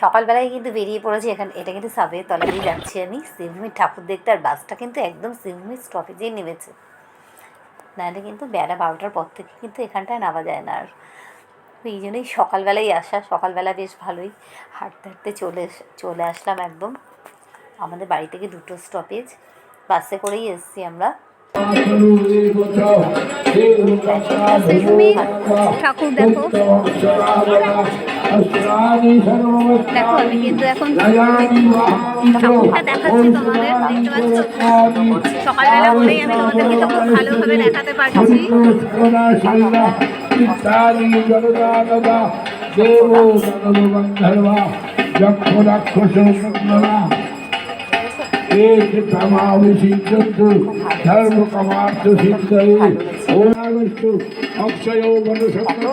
সকালবেলায় কিন্তু বেরিয়ে পড়েছি। এটা কিন্তু সাবের তলা দিয়ে যাচ্ছি আমি শিবভূমির ঠাকুর দেখতে। আর বাসটা কিন্তু একদম শিবভূমির স্টপেজেই নেমেছে, নাহলে কিন্তু বেলা 12টার পর থেকে কিন্তু এখানটায় নামা যায় না। আর এই জন্যই সকালবেলাই আসা। সকালবেলা বেশ ভালোই হাঁটতে হাঁটতে চলে আসলাম একদম। আমাদের বাড়ি থেকে 2টো স্টপেজ, বাসে করেই এসেছি আমরা। ঠাকুর দেখো, দেখো আমি কিন্তু এখন ঠাকুরটা দেখাচ্ছি তোমাদের, দেখতে পাচ্ছ? সকালবেলা বলেই আমি তোমাদেরকে তো খুব ভালোভাবে দেখাতে পারছি। ধর্মকামার্থ সিদ্ধয়ে ওনাগস্তু অক্ষয়ো মনুষ্যত্ব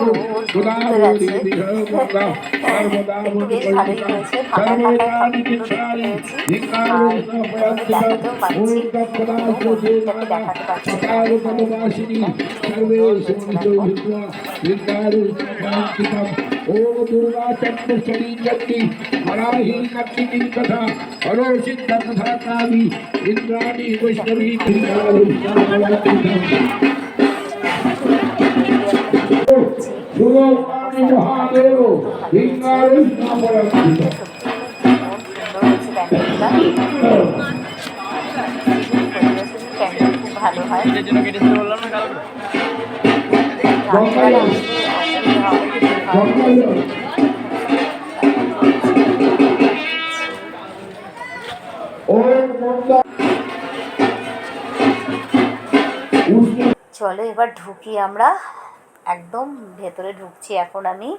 গুণাবলী বিষয়মঙ্গা সর্বদা মুনিকল্পিতা সর্বেতানি কিচ্ছানি ধিক্কারোষ্ণপয়ন্তিতম ঊর্ধ্বপদাশ্চে সকালপদবাসিনী সর্বে সুমনিতো ভিত্বা ধিক্কারোষ্ণপয়ন্তিতম ওম দুর্গা চন্দ্রশ্বরী চণ্ডী হরাহি কর্তিনী তথা হরোষিদ্ধ তথা কালী ইন্দ্রাণী বৈষ্ণবী মহাদেব ভালো হয়। চলো এবার ঢুকি আমরা, একদম ভেতরে ঢুকছি এখন আমি।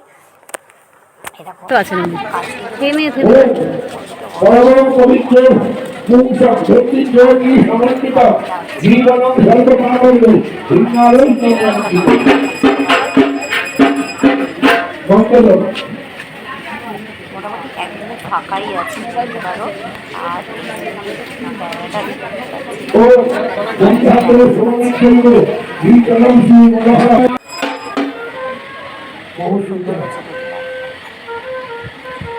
মোটামুটি একদমই ফাঁকাই আছে বলতে পারো। আর বহু সুন্দর হচ্ছে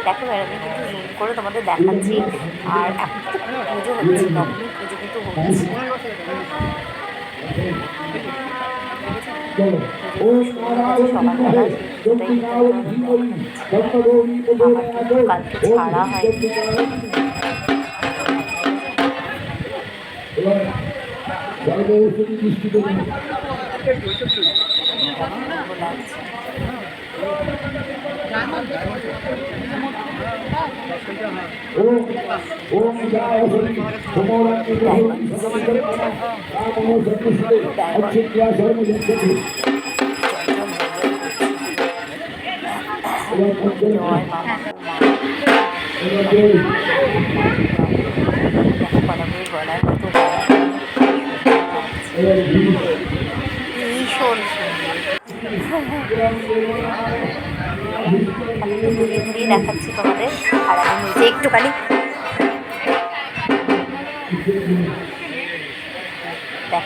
দেখো। আমি কিন্তু জুম করে তোমাদের দেখাচ্ছি। আর এখন তো পুজো হচ্ছে, নবমীর পুজো কিন্তু হচ্ছে। সকালবেলা কালকে ছাড়া হয়নি। ভীষণ আমি তো ঘুরিয়ে ঘুরিয়ে দেখাচ্ছি তোমাদের। আর আমি নিজে একটুখানি দেখ